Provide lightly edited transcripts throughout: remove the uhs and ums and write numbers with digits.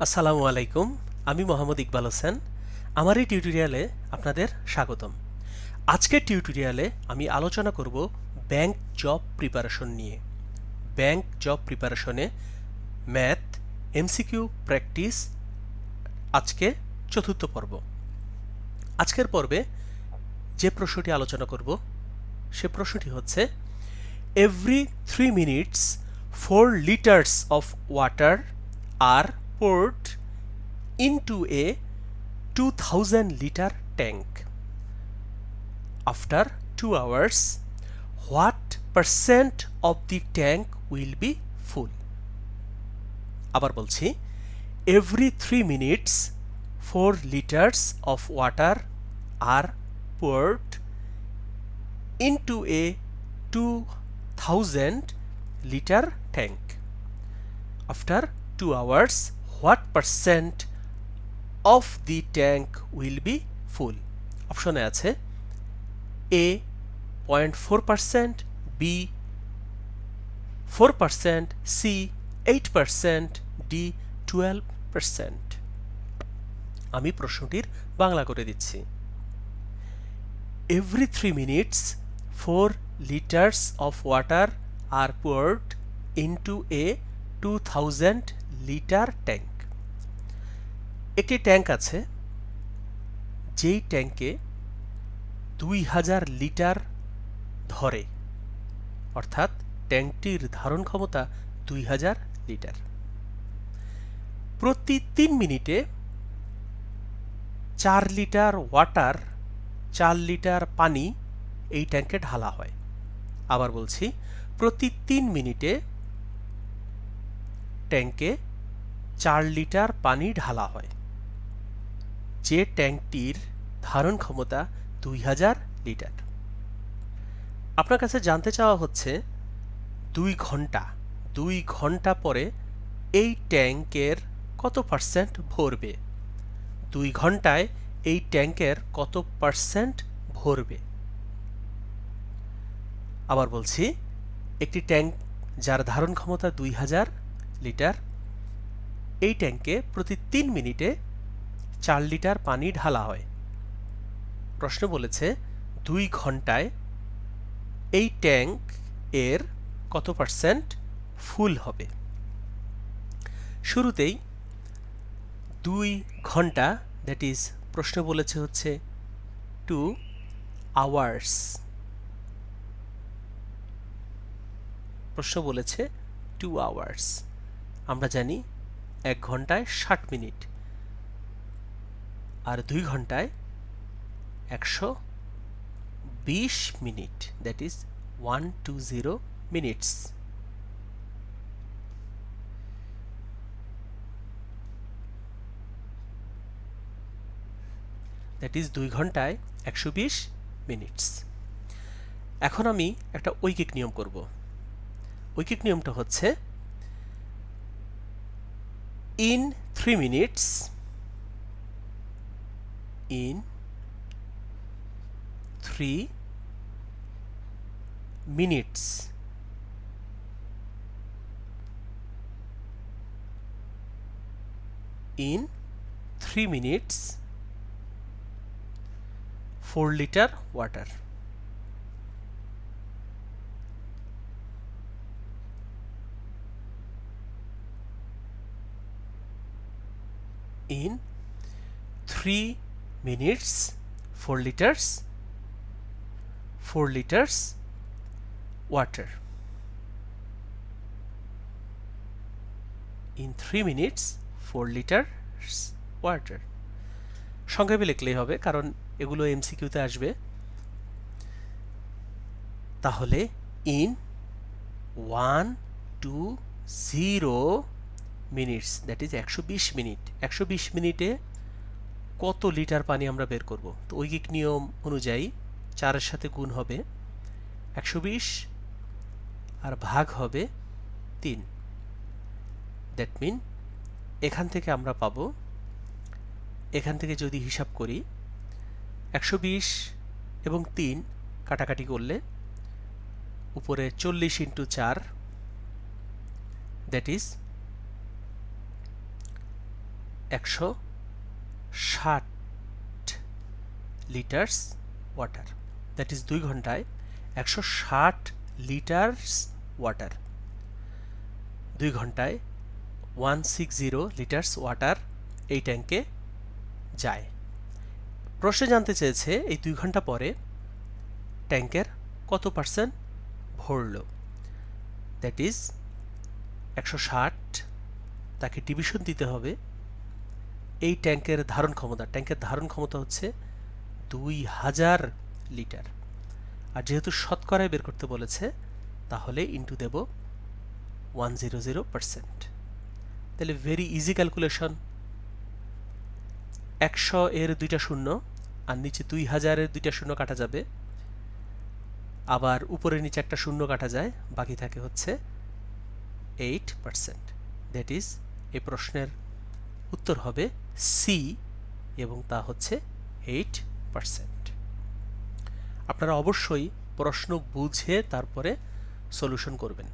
আসসালামু আলাইকুম। আমি মোহাম্মদ ইকবাল হোসেন। আমার এই টিউটোরিয়ালে আপনাদের স্বাগতম। আজকের টিউটোরিয়ালে আমি আলোচনা করব ব্যাংক জব প্রিপারেশন নিয়ে। ব্যাংক জব প্রিপারেশনে ম্যাথ এমসিকিউ প্র্যাকটিস আজকে চতুর্থ পর্ব। আজকের পর্বে যে প্রশ্নটি আলোচনা করব সে প্রশ্নটি হচ্ছে every 3 minutes 4 liters of water are poured into a 2000 liter tank. After 2 hours, what percent of the tank will be full? আবার বলছি, every 3 minutes 4 liters of water are poured into a 2000 liter tank. After 2 hours, what percent of the tank will be full? অপশনে আছে A 0.4%, B 4%, C 8%, D 12%। আমি প্রশ্নটির বাংলা করে দিচ্ছি। Every 3 minutes 4 liters of water are poured into a 2000 liter tank. একটি tank আছে, যেই ট্যাঙ্কে 2000 লিটার ধরে, অর্থাৎ ট্যাঙ্কটির ধারণ ক্ষমতা 2000 লিটার। প্রতি 3 মিনিটে 4 লিটার ওয়াটার, 4 লিটার পানি এই ট্যাঙ্কে ঢালা হয়। আবার বলছি, প্রতি 3 মিনিটে ট্যাঙ্কে 4 লিটার পানি ঢালা হয়, যে ট্যাঙ্কটির ধারণ ক্ষমতা 2000 লিটার। আপনার কাছে জানতে চাওয়া হচ্ছে 2 ঘন্টা পরে এই ট্যাঙ্কের কত পার্সেন্ট ভরবে। 2 ঘন্টায় এই ট্যাঙ্কের কত পার্সেন্ট ভরবে। আবার বলছি, একটি ট্যাঙ্ক যার ধারণ ক্ষমতা 2000 লিটার, এই ট্যাঙ্কে প্রতি 3 মিনিটে 4 লিটার পানি ঢালা হয়। প্রশ্ন বলেছে 2 ঘন্টায় এই ট্যাঙ্ক এর কত পার্সেন্ট ফুল হবে। শুরুতেই 2 ঘন্টা, দ্যাট ইজ প্রশ্ন বলেছে হচ্ছে 2 আওয়ার্স। প্রশ্ন বলেছে 2 আওয়ার্স। আমরা জানি 1 ঘন্টায় 60 মিনিট, আর 2 ঘন্টায় 120 minute, that is 120 minutes. That is 2 ঘন্টায় 120 মিনিটস। এখন আমি একটা ঐকিক নিয়ম করব। ঐকিক নিয়মটা হচ্ছে in 3 minutes, in 3 minutes in 3 minutes 4 liter water. In 3 minutes 4 liters water. In 3 minutes 4 liters water. সংক্ষেপে লিখলেই হবে, কারণ এগুলো এমসিকিউতে আসবে। তাহলে in 120 minutes, that is 120 minute. 120 মিনিটে কত লিটার পানি আমরা বের করব? তো ঐকিক নিয়ম অনুযায়ী 4 এর সাথে গুণ হবে 120 আর ভাগ হবে 3। দ্যাট মিন এখান থেকে আমরা পাবো, এখান থেকে যদি হিসাব করি 120 এবং 3 কাটাকাটি করলে উপরে 40 into 4, that is 160 litres water, that is 2 ঘন্টায় 160 লিটার্স ওয়াটার। 2 ঘন্টায় 160 লিটার্স ওয়াটার এই ট্যাঙ্কে যায়। প্রশ্নে জানতে চেয়েছে এই 2 ঘন্টা পরে ট্যাঙ্কের কত পার্সেন্ট ভরল, দ্যাট ইজ 160, তাকে ডিভিশন দিতে হবে এই ট্যাঙ্কের ধারণ ক্ষমতা। ট্যাঙ্কের ধারণ ক্ষমতা হচ্ছে 2000 লিটার, আর যেহেতু শতকরায় বের করতে বলেছে তাহলে ইন্টু দেব 100%। তাহলে ভেরি ইজি ক্যালকুলেশন। 100 এর 2টা শূন্য আর নিচে 2000 এর 2টা শূন্য কাটা যাবে, আবার উপরে নিচে একটা শূন্য কাটা যায়, বাকি থাকে হচ্ছে 8%। দ্যাট ইজ এই প্রশ্নের উত্তর হবে সি, এবং তা হচ্ছে 8%। আপনারা অবশ্যই প্রশ্ন বুঝে তারপরে সলিউশন করবেন,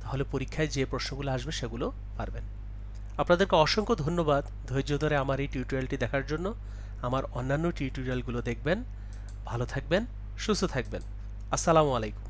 তাহলে পরীক্ষায় যে প্রশ্নগুলো আসবে সেগুলো পারবেন। আপনাদেরকে অসংখ্য ধন্যবাদ ধৈর্য ধরে আমার এই টিউটোরিয়ালটি দেখার জন্য। আমার অন্যান্য টিউটোরিয়ালগুলো দেখবেন। ভালো থাকবেন, সুস্থ থাকবেন। আসসালামু আলাইকুম।